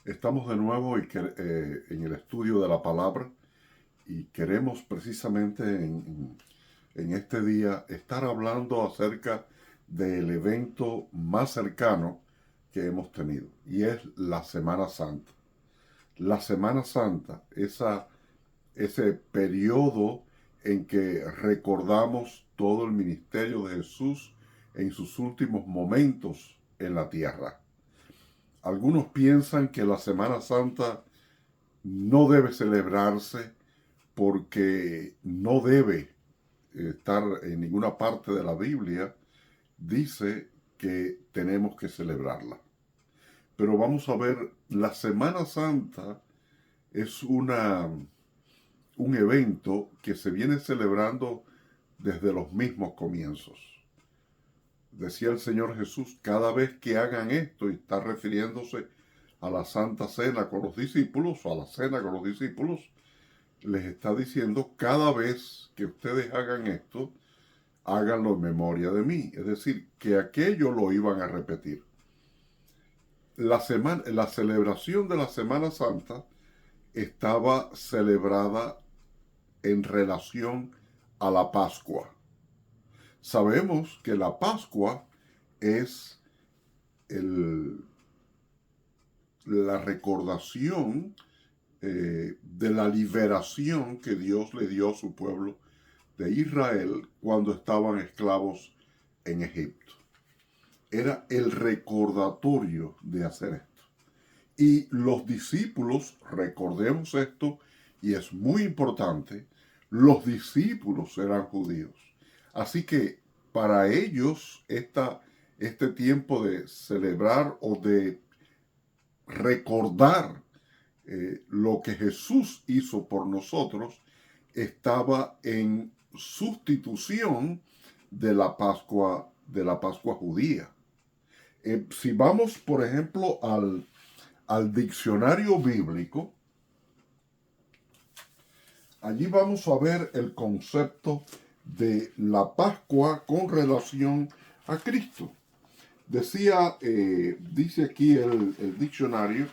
Estamos de nuevo en el estudio de la palabra y queremos precisamente en este día estar hablando acerca del evento más cercano que hemos tenido y es la Semana Santa. La Semana Santa, ese periodo en que recordamos todo el ministerio de Jesús en sus últimos momentos en la tierra. Algunos piensan que la Semana Santa no debe celebrarse porque no debe estar en ninguna parte de la Biblia. Dice que tenemos que celebrarla. Pero vamos a ver, la Semana Santa es un evento que se viene celebrando desde los mismos comienzos. Decía el Señor Jesús, cada vez que hagan esto, y está refiriéndose a la Santa Cena con los discípulos, o a la cena con los discípulos, les está diciendo, cada vez que ustedes hagan esto, háganlo en memoria de mí. Es decir, que aquello lo iban a repetir. La celebración de la Semana Santa estaba celebrada en relación a la Pascua. Sabemos que la Pascua es la recordación de la liberación que Dios le dio a su pueblo de Israel cuando estaban esclavos en Egipto. Era el recordatorio de hacer esto. Y los discípulos, recordemos esto, y es muy importante, los discípulos eran judíos. Así que para ellos este tiempo de celebrar o de recordar lo que Jesús hizo por nosotros estaba en sustitución de la Pascua judía. Si vamos, por ejemplo, al diccionario bíblico, allí vamos a ver el concepto de la Pascua con relación a Cristo. Dice aquí el diccionario,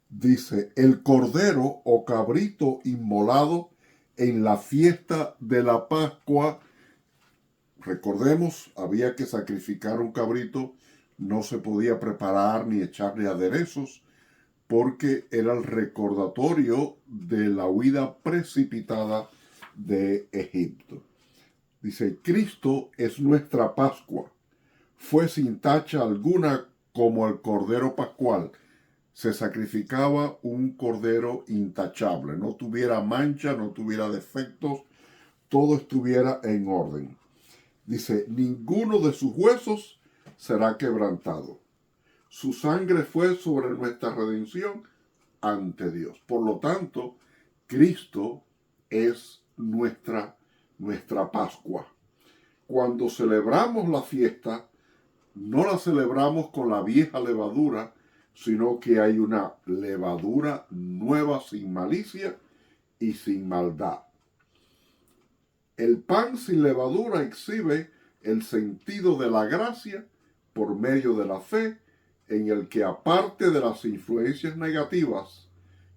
dice, el cordero o cabrito inmolado en la fiesta de la Pascua. Recordemos, había que sacrificar un cabrito, no se podía preparar ni echarle aderezos, porque era el recordatorio de la huida precipitada de Egipto. Dice, Cristo es nuestra Pascua. Fue sin tacha alguna como el cordero pascual. Se sacrificaba un cordero intachable, no tuviera mancha, no tuviera defectos, todo estuviera en orden. Dice, ninguno de sus huesos será quebrantado. Su sangre fue sobre nuestra redención ante Dios. Por lo tanto, Cristo es nuestra Pascua. Cuando celebramos la fiesta, no la celebramos con la vieja levadura, sino que hay una levadura nueva sin malicia y sin maldad. El pan sin levadura exhibe el sentido de la gracia por medio de la fe, en el que aparte de las influencias negativas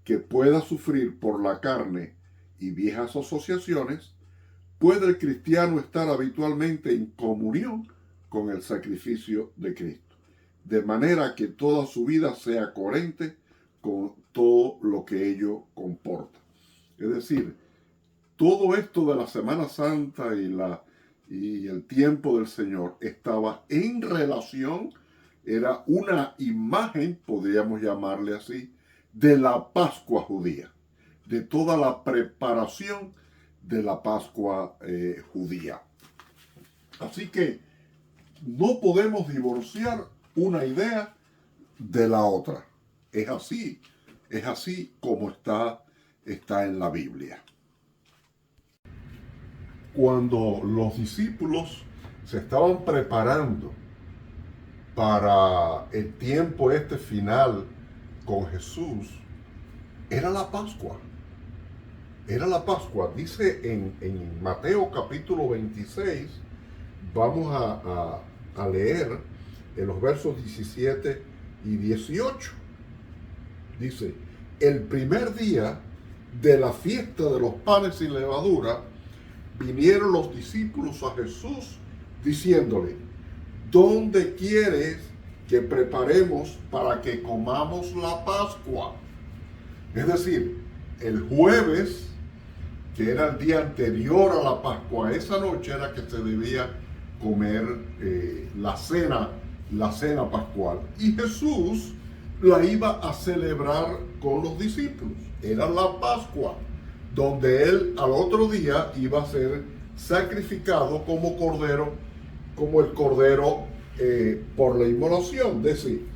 que pueda sufrir por la carne y viejas asociaciones, puede el cristiano estar habitualmente en comunión con el sacrificio de Cristo, de manera que toda su vida sea coherente con todo lo que ello comporta. Es decir, todo esto de la Semana Santa y el tiempo del Señor estaba en relación, era una imagen, podríamos llamarle así, de la Pascua judía, de toda la preparación de la Pascua judía. Así que no podemos divorciar una idea de la otra. Es así como está en la Biblia. Cuando los discípulos se estaban preparando para el tiempo final con Jesús, era la Pascua. Era la Pascua. Dice en Mateo capítulo 26, vamos a leer en los versos 17 y 18. Dice, el primer día de la fiesta de los panes sin levadura, vinieron los discípulos a Jesús diciéndole, ¿dónde quieres que preparemos para que comamos la Pascua? Es decir, el jueves, que era el día anterior a la Pascua, esa noche era que se debía comer la cena pascual. Y Jesús la iba a celebrar con los discípulos. Era la Pascua, donde él al otro día iba a ser sacrificado como cordero, como el cordero por la inmolación. Decir,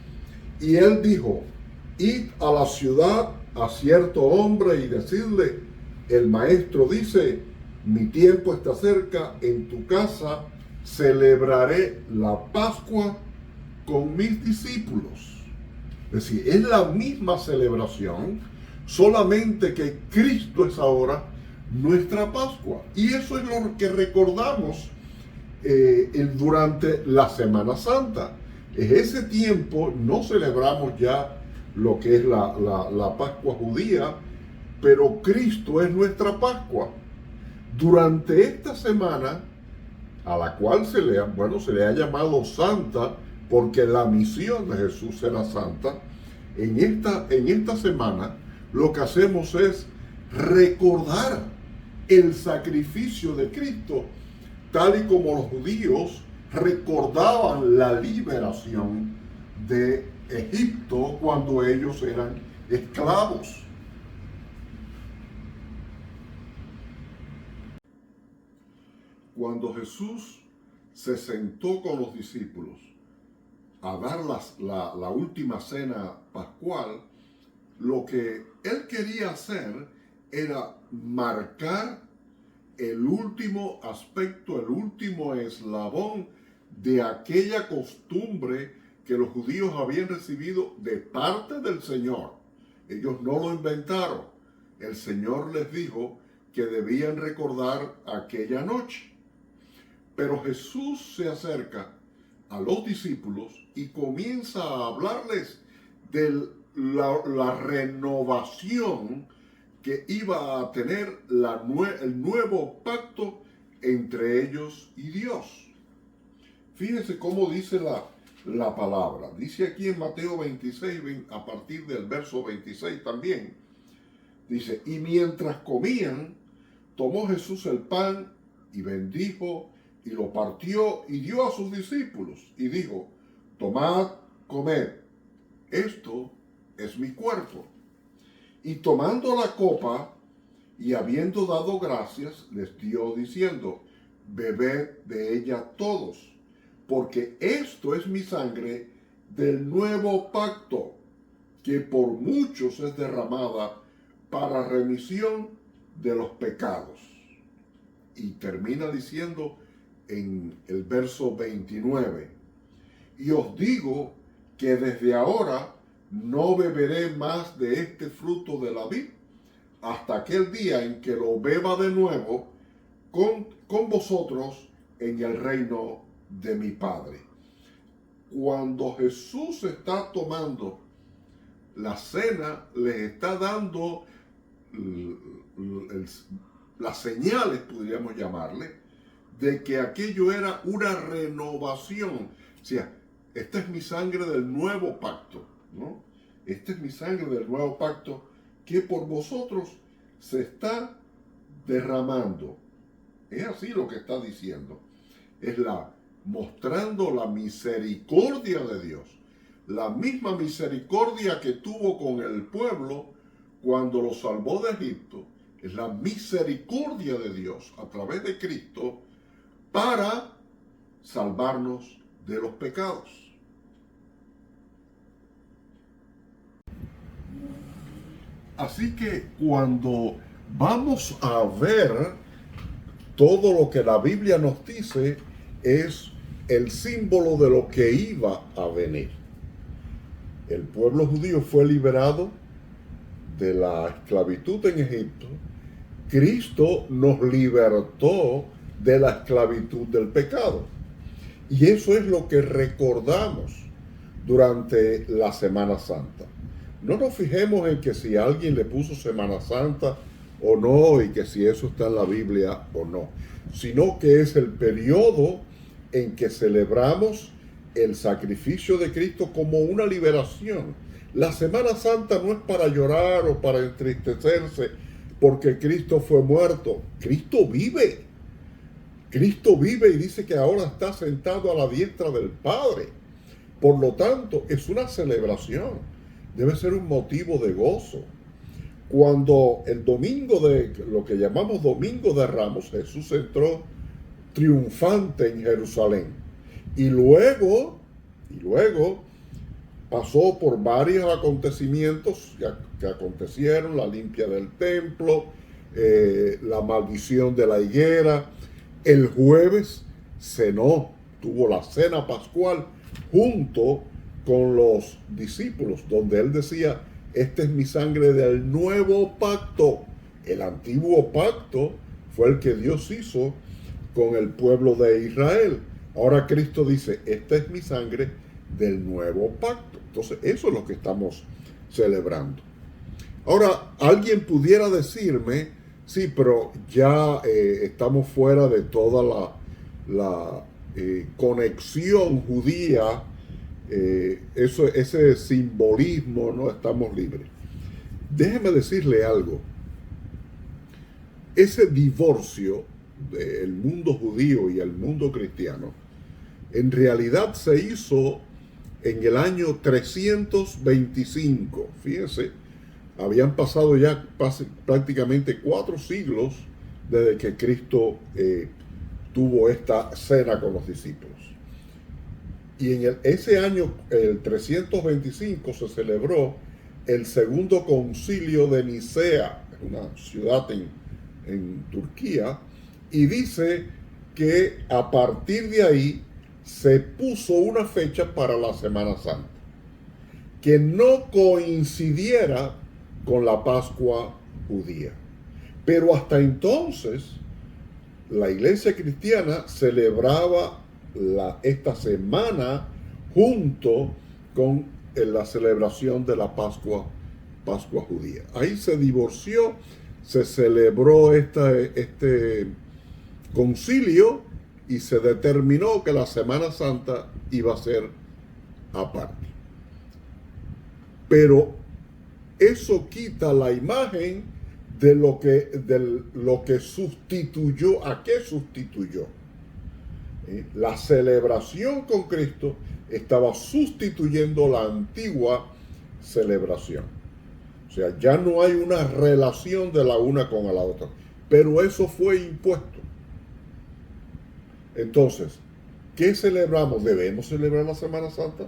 y él dijo, id a la ciudad a cierto hombre y decidle, el maestro dice, mi tiempo está cerca, en tu casa celebraré la Pascua con mis discípulos. Es decir, es la misma celebración, solamente que Cristo es ahora nuestra Pascua. Y eso es lo que recordamos durante la Semana Santa. En ese tiempo no celebramos ya lo que es la Pascua judía, pero Cristo es nuestra Pascua. Durante esta semana, a la cual se le ha llamado Santa, porque la misión de Jesús era santa, en esta semana lo que hacemos es recordar el sacrificio de Cristo, tal y como los judíos recordaban la liberación de Egipto cuando ellos eran esclavos. Cuando Jesús se sentó con los discípulos a dar la última cena pascual, lo que él quería hacer era marcar el último aspecto, el último eslabón de aquella costumbre que los judíos habían recibido de parte del Señor. Ellos no lo inventaron. El Señor les dijo que debían recordar aquella noche. Pero Jesús se acerca a los discípulos y comienza a hablarles de la renovación que iba a tener el nuevo pacto entre ellos y Dios. Fíjense cómo dice la palabra. Dice aquí en Mateo 26, a partir del verso 26 también. Dice, y mientras comían, tomó Jesús el pan y bendijo y lo partió y dio a sus discípulos y dijo, tomad, comed, esto es mi cuerpo. Y tomando la copa y habiendo dado gracias, les dio diciendo, bebed de ella todos, porque esto es mi sangre del nuevo pacto, que por muchos es derramada para remisión de los pecados. Y termina diciendo en el verso 29, y os digo que desde ahora no beberé más de este fruto de la vid hasta aquel día en que lo beba de nuevo con vosotros en el reino de mi Padre. Cuando Jesús está tomando la cena, les está dando las señales, podríamos llamarle, de que aquello era una renovación. O sea, esta es mi sangre del nuevo pacto, ¿no? Esta es mi sangre del nuevo pacto que por vosotros se está derramando. Es así lo que está diciendo. Es mostrando la misericordia de Dios. La misma misericordia que tuvo con el pueblo cuando lo salvó de Egipto. Es la misericordia de Dios a través de Cristo para salvarnos de los pecados. Así que cuando vamos a ver todo lo que la Biblia nos dice, es el símbolo de lo que iba a venir. El pueblo judío fue liberado de la esclavitud en Egipto. Cristo nos libertó de la esclavitud del pecado. Y eso es lo que recordamos durante la Semana Santa. no nos fijemos en que si alguien le puso Semana Santa o no, y que si eso está en la Biblia o no, sino que es el periodo en que celebramos el sacrificio de Cristo como una liberación. La Semana Santa no es para llorar o para entristecerse porque Cristo fue muerto. Cristo vive. Cristo vive y dice que ahora está sentado a la diestra del Padre. Por lo tanto, es una celebración. Debe ser un motivo de gozo. Cuando el domingo de lo que llamamos Domingo de Ramos, Jesús entró triunfante en Jerusalén. Y luego pasó por varios acontecimientos que acontecieron, la limpia del templo, la maldición de la higuera. El jueves cenó, tuvo la cena pascual junto con los discípulos, donde él decía, esta es mi sangre del nuevo pacto. El antiguo pacto fue el que Dios hizo con el pueblo de Israel. Ahora Cristo dice, esta es mi sangre del nuevo pacto. Entonces, eso es lo que estamos celebrando. Ahora, alguien pudiera decirme, sí, pero ya estamos fuera de toda la conexión judía, ese simbolismo, no estamos libres. Déjeme decirle algo. Ese divorcio del mundo judío y el mundo cristiano, en realidad se hizo en el año 325. Fíjense, habían pasado ya prácticamente 4 siglos desde que Cristo tuvo esta cena con los discípulos. Y en ese año, el 325, se celebró el segundo concilio de Nicea, una ciudad en Turquía, y dice que a partir de ahí se puso una fecha para la Semana Santa, que no coincidiera con la Pascua judía. Pero hasta entonces, la iglesia cristiana celebraba esta semana junto con la celebración de la Pascua judía. Ahí se divorció, se celebró este concilio y se determinó que la Semana Santa iba a ser aparte. Pero eso quita la imagen de lo que sustituyó. ¿A qué sustituyó? La celebración con Cristo estaba sustituyendo la antigua celebración. O sea, ya no hay una relación de la una con la otra. Pero eso fue impuesto. Entonces, ¿qué celebramos? ¿Debemos celebrar la Semana Santa?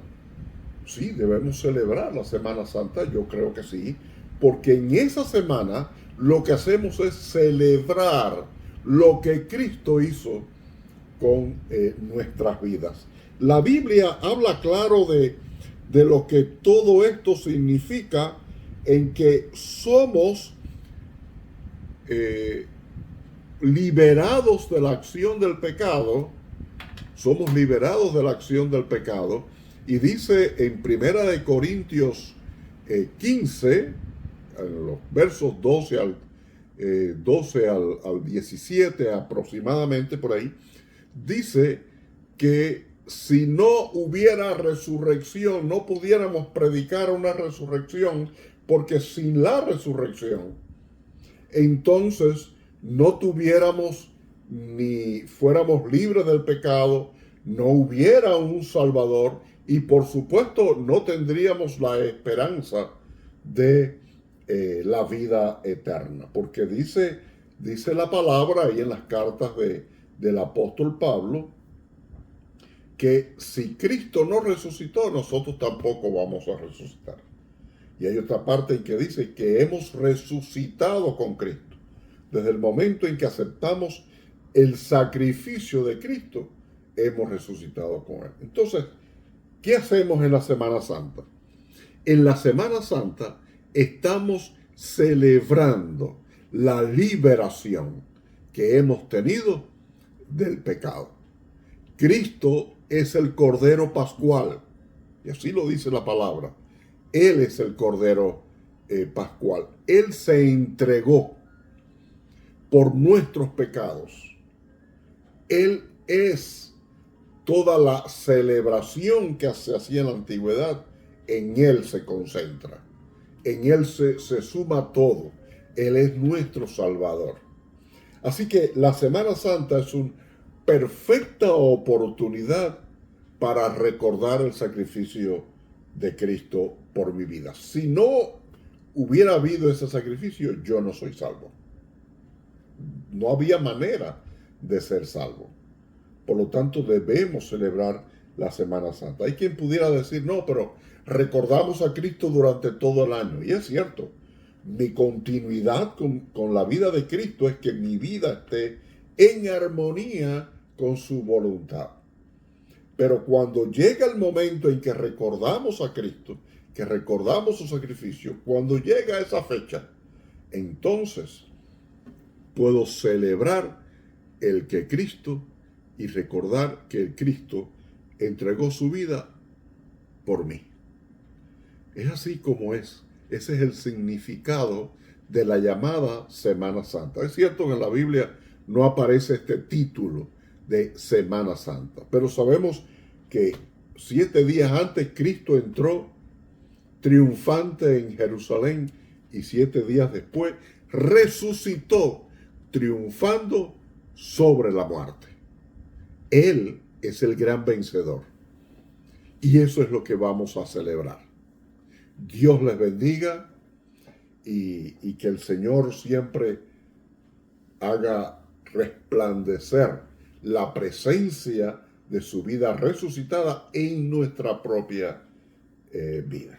Sí, debemos celebrar la Semana Santa, yo creo que sí, porque en esa semana lo que hacemos es celebrar lo que Cristo hizo con nuestras vidas. La Biblia habla claro de lo que todo esto significa, en que somos liberados de la acción del pecado. Somos liberados de la acción del pecado. Y dice en 1 Corintios 15, en los versos 12 al 17 aproximadamente, por ahí, dice que si no hubiera resurrección, no pudiéramos predicar una resurrección, porque sin la resurrección, entonces no tuviéramos ni fuéramos libres del pecado, no hubiera un Salvador y por supuesto no tendríamos la esperanza de la vida eterna. Porque dice la palabra ahí en las cartas del apóstol Pablo, que si Cristo no resucitó, nosotros tampoco vamos a resucitar. Y hay otra parte en que dice que hemos resucitado con Cristo. Desde el momento en que aceptamos el sacrificio de Cristo, hemos resucitado con Él. Entonces, ¿qué hacemos en la Semana Santa? En la Semana Santa estamos celebrando la liberación que hemos tenido del pecado. Cristo es el Cordero Pascual, y así lo dice la palabra. Él es el Cordero Pascual. Él se entregó por nuestros pecados. Él es toda la celebración que se hacía en la antigüedad. En Él se concentra. En Él se suma todo. Él es nuestro Salvador. Así que la Semana Santa es una perfecta oportunidad para recordar el sacrificio de Cristo por mi vida. Si no hubiera habido ese sacrificio, yo no soy salvo. No había manera de ser salvo. Por lo tanto, debemos celebrar la Semana Santa. Hay quien pudiera decir, no, pero recordamos a Cristo durante todo el año. Y es cierto, mi continuidad con la vida de Cristo es que mi vida esté en armonía con su voluntad. Pero cuando llega el momento en que recordamos a Cristo, que recordamos su sacrificio, cuando llega esa fecha, entonces puedo celebrar el que Cristo y recordar que el Cristo entregó su vida por mí. Es así como es. Ese es el significado de la llamada Semana Santa. Es cierto que en la Biblia no aparece este título de Semana Santa, pero sabemos que 7 días antes Cristo entró triunfante en Jerusalén y 7 días después resucitó triunfando sobre la muerte. Él es el gran vencedor y eso es lo que vamos a celebrar. Dios les bendiga y que el Señor siempre haga resplandecer la presencia de su vida resucitada en nuestra propia vida.